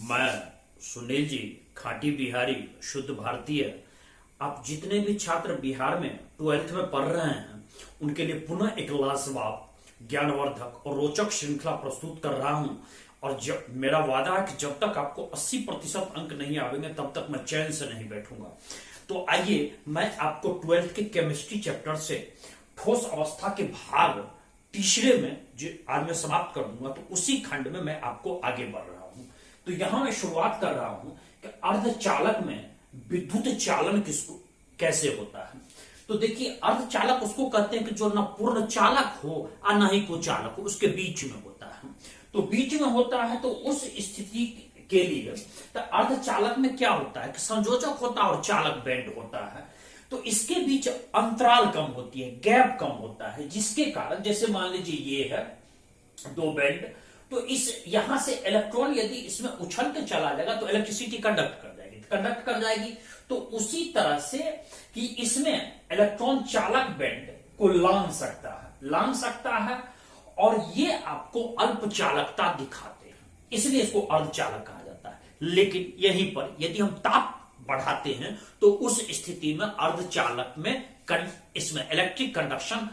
मैं सुनील जी, खाटी बिहारी, शुद्ध भारतीय। आप जितने भी छात्र बिहार में 12th में पढ़ रहे हैं उनके लिए पुनः एक लाजवाब, ज्ञानवर्धक और रोचक श्रृंखला प्रस्तुत कर रहा हूं। और जब मेरा वादा है कि जब तक आपको 80% अंक नहीं आवेंगे तब तक मैं चैन से नहीं बैठूंगा। तो आइए मैं आपको 12th के केमिस्ट्री चैप्टर से ठोस अवस्था के भाग तीसरे में जो आज मैं समाप्त कर दूंगा, तो उसी खंड में मैं आपको आगे बढ़ रहा हूं। तो यहां मैं शुरुआत कर रहा हूं कि अर्धचालक में विद्युत चालन किसको कैसे होता है। तो देखिए, अर्धचालक उसको कहते हैं कि जो ना पूर्ण चालक हो और ना ही कुचालक हो, उसके बीच में होता है। तो बीच में होता है, तो उस स्थिति के लिए तो अर्धचालक में क्या होता है कि संयोजक होता है और चालक बैंड होता है। तो इसके बीच अंतराल कम होती है, गैप कम होता है, जिसके कारण जैसे मान लीजिए ये है दो बैंड, तो इस यहां से इलेक्ट्रॉन यदि इसमें उछल के चला जाएगा तो इलेक्ट्रिसिटी कंडक्ट कर जाएगी। तो उसी तरह से कि इसमें इलेक्ट्रॉन चालक बैंड को लांघ सकता है और ये आपको अल्प चालकता दिखाते हैं, इसलिए इसको अर्धचालक कहा जाता है। लेकिन यहीं पर यदि हम ताप बढ़ाते हैं तो उस स्थिति में अर्धचालक में इसमें इलेक्ट्रिक कंडक्शन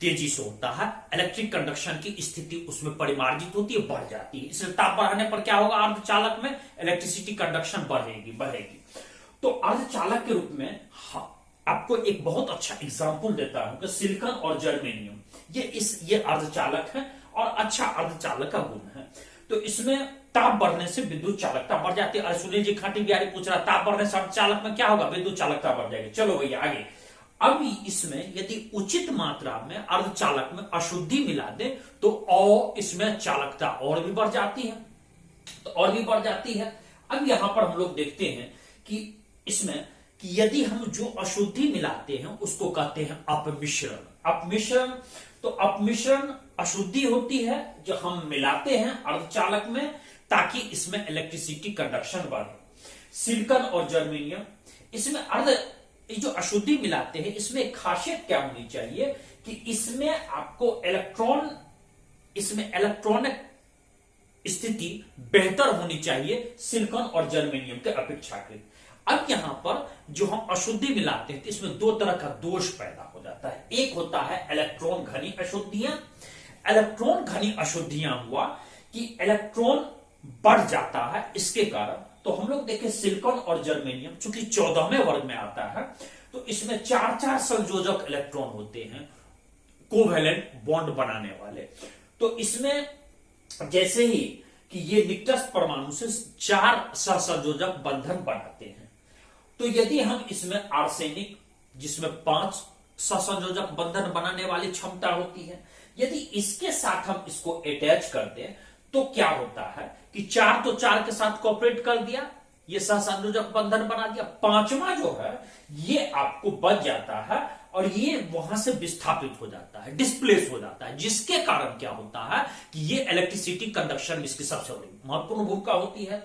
तेजी से होता है, इलेक्ट्रिक कंडक्शन की स्थिति उसमें परिमार्जित होती है, बढ़ जाती है। इसलिए ताप बढ़ाने पर क्या होगा, अर्धचालक में इलेक्ट्रिसिटी कंडक्शन बढ़ेगी। तो अर्धचालक के रूप में आपको एक बहुत अच्छा एग्जांपल देता हूं कि सिलिकॉन और जर्मेनियम ये अर्धचालक है और अच्छा अर्धचालक का गुण है। तो इसमें ताप बढ़ने से विद्युत चालकता बढ़ जाती है। सुनील जी खाटी बिहारी पूछ रहा, ताप बढ़ने से अर्धचालक में क्या होगा, विद्युत चालकता बढ़ जाएगी। चलो भैया आगे। अब इसमें यदि उचित मात्रा में अर्धचालक में अशुद्धि मिला दे तो और इसमें चालकता और भी बढ़ जाती है। अब यहां पर हम लोग देखते हैं कि इसमें कि यदि हम जो अशुद्धि मिलाते हैं उसको कहते हैं अपमिश्रण। तो अपमिश्रण अशुद्धि होती है जो हम मिलाते हैं अर्धचालक में ताकि इसमें इलेक्ट्रिसिटी कंडक्शन बढ़े। सिलिकॉन और जर्मेनियम, इसमें ये जो अशुद्धि मिलाते हैं इसमें एक खासियत क्या होनी चाहिए कि इसमें आपको इलेक्ट्रॉनिक स्थिति बेहतर होनी चाहिए सिलिकॉन और जर्मेनियम के अपेक्षाकृत। अब यहां पर जो हम अशुद्धि मिलाते हैं तो इसमें दो तरह का दोष पैदा हो जाता है। एक होता है इलेक्ट्रॉन घनी अशुद्धियां हुआ कि इलेक्ट्रॉन बढ़ जाता है, इसके कारण। तो हम लोग देखें सिलिकॉन और जर्मेनियम चूंकि 14वें वर्ग में आता है, तो इसमें 4 संयोजक इलेक्ट्रॉन होते हैं, कोवेलेंट बॉन्ड बनाने वाले। तो इसमें जैसे ही कि ये निकटस्थ परमाणु से 4 सहसंयोजक बंधन बनाते हैं, तो यदि हम इसमें आर्सेनिक जिसमें 5 सहसंयोजक बंधन बनाने वाली क्षमता होती है, यदि इसके साथ हम इसको अटैच कर दें तो क्या होता है कि 4 तो 4 के साथ कोऑपरेट कर दिया, ये सहसंयोजक बंधन बना दिया। 5वां जो है ये आपको बच जाता है और ये वहां से विस्थापित हो जाता है, डिस्प्लेस हो जाता है, जिसके कारण क्या होता है कि ये इलेक्ट्रिसिटी कंडक्शन इसकी सबसे बड़ी महत्वपूर्ण भूमिका होती है।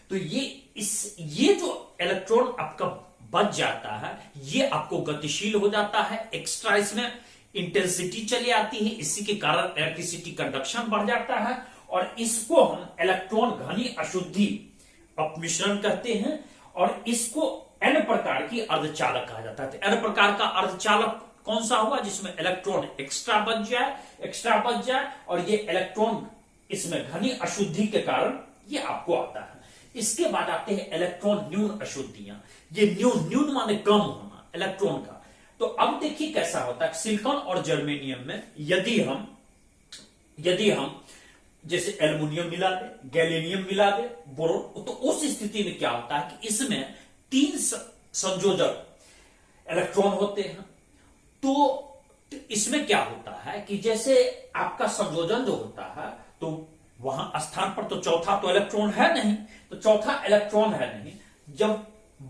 तो ये जो इलेक्ट्रॉन आपका बच जाता है ये आपको गतिशील हो जाता है, एक्स्ट्रा इसमें इंटेंसिटी चली आती है, इसी के कारण इलेक्ट्रिसिटी कंडक्शन बढ़ जाता है और इसको हम इलेक्ट्रॉन घनी अशुद्धि अपमिश्रण कहते हैं और इसको n प्रकार की अर्धचालक कहा जाता है। तो n प्रकार का अर्धचालक कौन सा हुआ, जिसमें इलेक्ट्रॉन एक्स्ट्रा बच जाए और ये इलेक्ट्रॉन इसमें घनी अशुद्धि के कारण ये आपको आता है। इसके बाद आते हैं इलेक्ट्रॉन न्यून अशुद्धियां। ये न्यून माने कम होना इलेक्ट्रॉन का। तो अब देखिए कैसा होता है सिलिकॉन और जर्मेनियम में यदि हम जैसे एल्युमिनियम मिला दे, गैलेनियम मिला दे, बोरोन, तो उस स्थिति में क्या होता है कि इसमें 3 संयोजक इलेक्ट्रॉन होते हैं। तो इसमें क्या होता है कि जैसे आपका संयोजन जो होता है तो वहां स्थान पर तो चौथा तो इलेक्ट्रॉन है नहीं, जब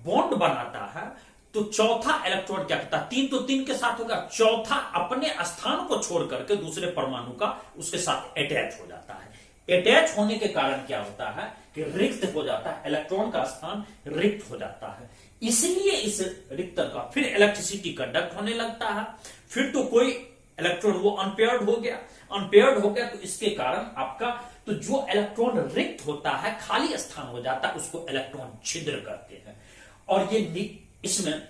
बॉन्ड बनाता है तो चौथा इलेक्ट्रॉन क्या करता है, 3 तो 3 के साथ होगा, चौथा अपने स्थान को छोड़ करके दूसरे परमाणु का उसके साथ अटैच हो जाता है। अटैच होने के कारण क्या होता है कि रिक्त हो जाता है, इलेक्ट्रॉन का स्थान रिक्त हो जाता है। इसलिए इस रिक्त का फिर इलेक्ट्रिसिटी कंडक्ट होने लगता है। फिर तो कोई इलेक्ट्रॉन वो अनपेयर्ड हो गया अनपेयर्ड हो गया तो इसके कारण आपका तो जो इलेक्ट्रॉन रिक्त होता है, खाली स्थान हो जाता है, उसको इलेक्ट्रॉन छिद्र कहते हैं। और ये इसमें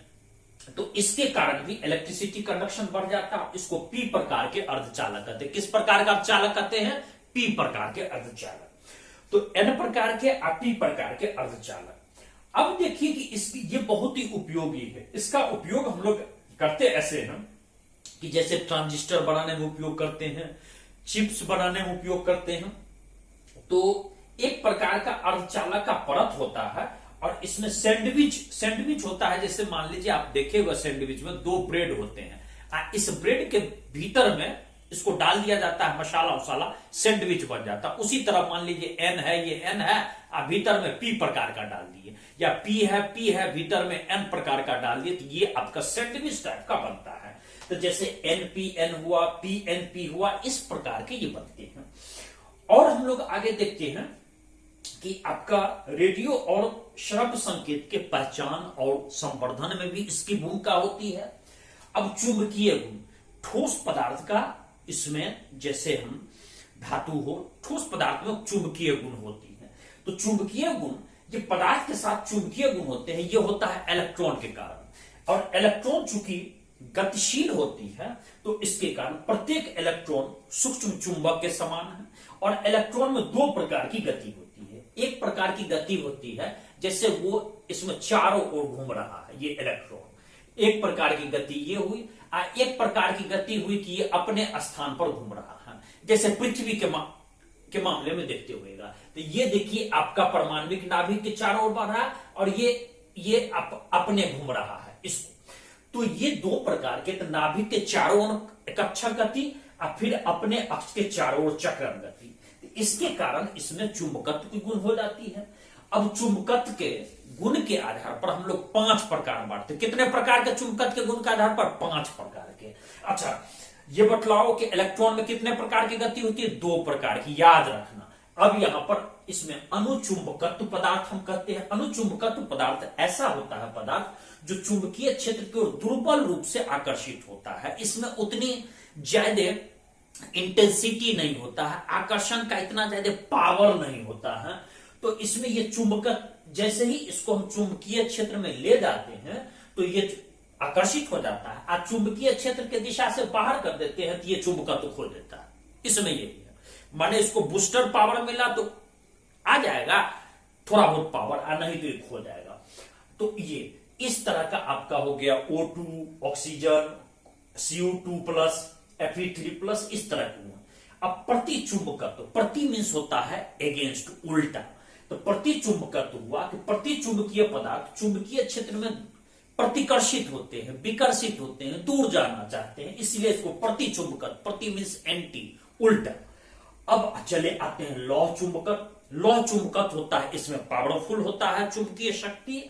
तो इसके कारण भी इलेक्ट्रिसिटी कंडक्शन बढ़ जाता है। इसको पी प्रकार के अर्धचालक कहते हैं। किस प्रकार का अर्धचालक कहते हैं? पी प्रकार के अर्धचालक। तो एन प्रकार के और पी प्रकार के अर्धचालक। अब देखिए कि इसकी ये बहुत ही उपयोगी है। इसका उपयोग हम लोग करते ऐसे हैं कि जैसे ट्रांजिस्टर बनाने में उपयोग करते हैं, चिप्स बनाने में उपयोग करते हैं। तो एक प्रकार का अर्धचालक का परत होता है और इसमें सैंडविच होता है। जैसे मान लीजिए आप देखेगा सैंडविच में 2 ब्रेड होते हैं। इस ब्रेड के भीतर में इसको डाल दिया जाता है मसाला वसाला, सैंडविच बन जाता है। उसी तरह मान लीजिए एन है, ये एन है, आप भीतर में पी प्रकार का डाल दिए, या पी है भीतर में एन प्रकार का डाल दिए, तो ये आपका सैंडविच टाइप का बनता है। तो जैसे एन हुआ, पी हुआ, इस प्रकार के ये बनते हैं। और हम लोग आगे देखते हैं कि आपका रेडियो और श्रव्य संकेत के पहचान और संवर्धन में भी इसकी भूमिका होती है। अब चुंबकीय गुण, ठोस पदार्थ का इसमें जैसे हम धातु हो, ठोस पदार्थ में चुंबकीय गुण होती है। तो चुंबकीय गुण ये पदार्थ के साथ चुंबकीय गुण होते हैं, ये होता है इलेक्ट्रॉन के कारण। और इलेक्ट्रॉन चूंकि गतिशील होती है तो इसके कारण प्रत्येक इलेक्ट्रॉन सूक्ष्म चुंबक के समान है। और इलेक्ट्रॉन में 2 प्रकार की गति होती है। एक प्रकार की गति होती है जैसे वो इसमें चारों ओर घूम रहा है, ये इलेक्ट्रॉन। एक प्रकार की गति ये हुई, एक प्रकार की गति हुई कि ये अपने स्थान पर घूम रहा है, जैसे पृथ्वी के मामले में देखते हुएगा। तो ये देखिए आपका परमाणविक नाभिक के चारों ओर बढ़ रहा है और ये अपने घूम रहा है इसको। तो ये 2 प्रकार के, तो नाभिक के चारों ओर कक्षा गति और फिर अपने अक्ष के चारों ओर चक्रण गति। इसके कारण इसमें चुंबकत्व की गुण हो जाती है। अब चुंबकत्व के गुण के आधार पर हम लोग 5 प्रकार बांटते। कितने प्रकार के चुंबकत्व के गुण के आधार पर? 5 प्रकार के। अच्छा, ये बतलाओ कि इलेक्ट्रॉन में कितने प्रकार की गति होती है? 2 प्रकार की, याद रखना। अब यहां पर इसमें अनुचुंबकत्व पदार्थ हम कहते हैं। अनुचुंबकत्व पदार्थ ऐसा होता है पदार्थ जो चुंबकीय क्षेत्र की ओर दुर्बल रूप से आकर्षित होता है। इसमें उतनी ज्यादा इंटेंसिटी नहीं होता है, आकर्षण का इतना ज्यादा पावर नहीं होता है। तो इसमें ये चुंबकत्व, जैसे ही इसको हम चुंबकीय क्षेत्र में ले जाते हैं तो ये आकर्षित हो जाता है, और चुंबकीय क्षेत्र के दिशा से बाहर कर देते हैं तो ये चुंबकत्व खो देता है। इसमें यही है, माने इसको बूस्टर पावर मिला तो आ जाएगा थोड़ा बहुत पावर, और नहीं तो ये खो जाएगा। तो ये इस तरह का आपका हो गया O2, ऑक्सीजन, CO2+, Fe3+, इस तरह के। अब प्रति चुंबकत्व, प्रति मीन्स होता है अगेंस्ट, उल्टा। तो प्रति चुंबकत्व हुआ कि प्रति चुंबकीय पदार्थ चुंबकीय क्षेत्र में प्रतिकर्षित होते हैं, विकर्षित होते हैं, दूर जाना चाहते हैं, इसलिए इसको प्रति चुंबकत्व, प्रति मीन्स एंटी, उल्टा। अब चले आते हैं लौह चुंबकत्व। लौह चुंबकत्व होता है, इसमें पावरफुल होता है चुंबकीय शक्ति।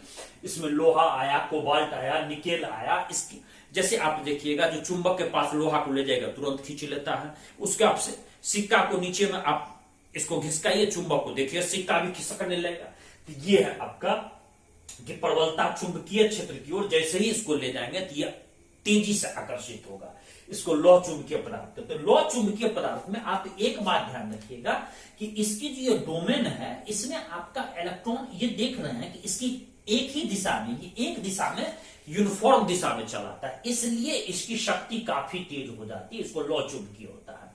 इसमें लोहा आया, कोबाल्ट आया, निकेल आया। इसकी जैसे आप देखिएगा जो चुंबक के पास लोहा को ले जाएगा तुरंत खींच लेता है। उसके आप सिक्का को नीचे में आप इसको घिसकाइए, चुंबक को देखिए सिक्का भी खिसकने लगेगा। तो ये है आपका कि प्रबलता चुंबकीय क्षेत्र की ओर, जैसे ही इसको ले जाएंगे तो ये तेजी से आकर्षित होगा। इसको लौह चुंबकीय पदार्थ। तो लौह चुंबकीय पदार्थ में आप एक बात ध्यान रखिएगा कि इसकी जो डोमेन है, इसमें आपका इलेक्ट्रॉन, ये देख रहे हैं कि इसकी एक ही दिशा में, ये एक दिशा में यूनिफॉर्म दिशा में चलाता है, इसलिए इसकी शक्ति काफी तेज हो जाती है, इसको लौह चुंबकीय होता है।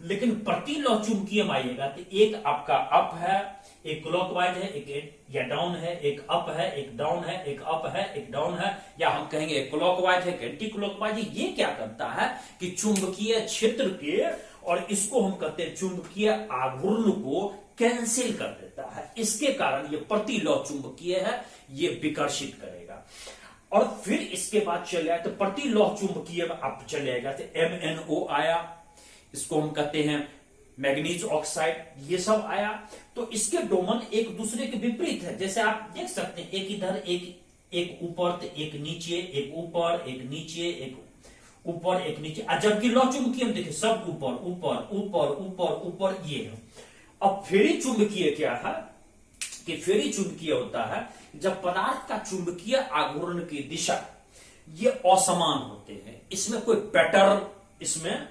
लेकिन प्रति लौह चुंबकीय में आइएगा तो एक आपका अप है, एक क्लॉकवाइज है, एक या डाउन है, एक अप है, एक डाउन है, एक अप है, एक डाउन है, या हम कहेंगे एक क्लॉकवाइज है, एक एंटी क्लॉकवाइज है। ये क्या करता है कि चुंबकीय क्षेत्र के, और इसको हम कहते हैं चुंबकीय आघूर्ण को कैंसिल कर देता है। इसके कारण ये प्रति लौह चुंबकीय है, ये विकर्षित करेगा। और फिर इसके बाद चले आए तो प्रति लौह चुंबकीय में आप चले आएगा तो MnO आया, इसको हम कहते हैं मैग्नीज ऑक्साइड, ये सब आया। तो इसके डोमेन एक दूसरे के विपरीत है। जैसे आप देख सकते हैं एक इधर, एक ऊपर, तो एक नीचे, एक ऊपर, एक नीचे, एक ऊपर, एक नीचे। जबकि लौह चुंबकीय में देखिए सब ऊपर ऊपर ऊपर ऊपर ऊपर, ये है। अब फेरी चुंबकीय क्या है कि फेरी चुंबकीय होता है जब पदार्थ का चुंबकीय आघूर्ण की दिशा ये असमान होते हैं, इसमें कोई पैटर्न, इसमें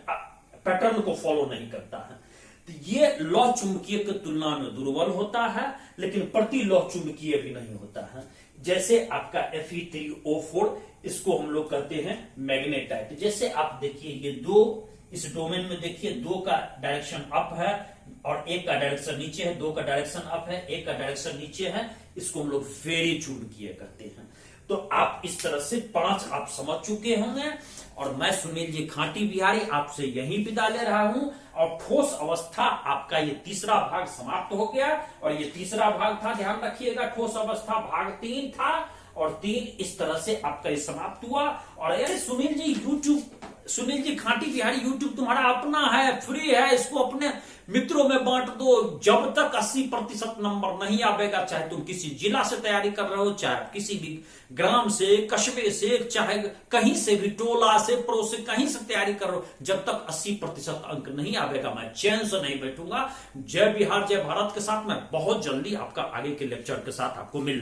पैटर्न को फॉलो नहीं करता है। तो ये लौह चुंबकीय की तुलना में दुर्बल होता है, लेकिन प्रति लौह चुंबकीय भी नहीं होता है। जैसे आपका Fe3O4, इसको हम लोग कहते हैं मैग्नेटाइट। जैसे आप देखिए ये दो, इस डोमेन में देखिए दो का डायरेक्शन अप है और एक का डायरेक्शन नीचे है, दो का डायरेक्शन अप है, एक का डायरेक्शन नीचे है, इसको हम लोग फेरी चुंबकीय कहते हैं। तो आप इस तरह से 5 आप समझ चुके होंगे, और मैं सुनील जी खाटी बिहारी आपसे यही विदा ले रहा हूं। और ठोस अवस्था आपका ये तीसरा भाग समाप्त हो गया, और ये तीसरा भाग था, ध्यान रखिएगा, ठोस अवस्था भाग 3 था, और 3 इस तरह से आपका ये समाप्त हुआ। और अरे सुनील जी यूट्यूब, सुनील जी खाटी बिहारी यूट्यूब तुम्हारा अपना है, फ्री है, इसको अपने मित्रों में बांट दो। जब तक 80% नंबर नहीं आवेगा, चाहे तुम किसी जिला से तैयारी कर रहे हो, चाहे किसी भी ग्राम से, कस्बे से, चाहे कहीं से भी, टोला से, पड़ोस से, कहीं से तैयारी कर रहे हो, जब तक 80% अंक नहीं आवेगा, मैं चैन से नहीं बैठूंगा। जय बिहार जय भारत के साथ मैं बहुत जल्दी आपका आगे के लेक्चर के साथ आपको मिल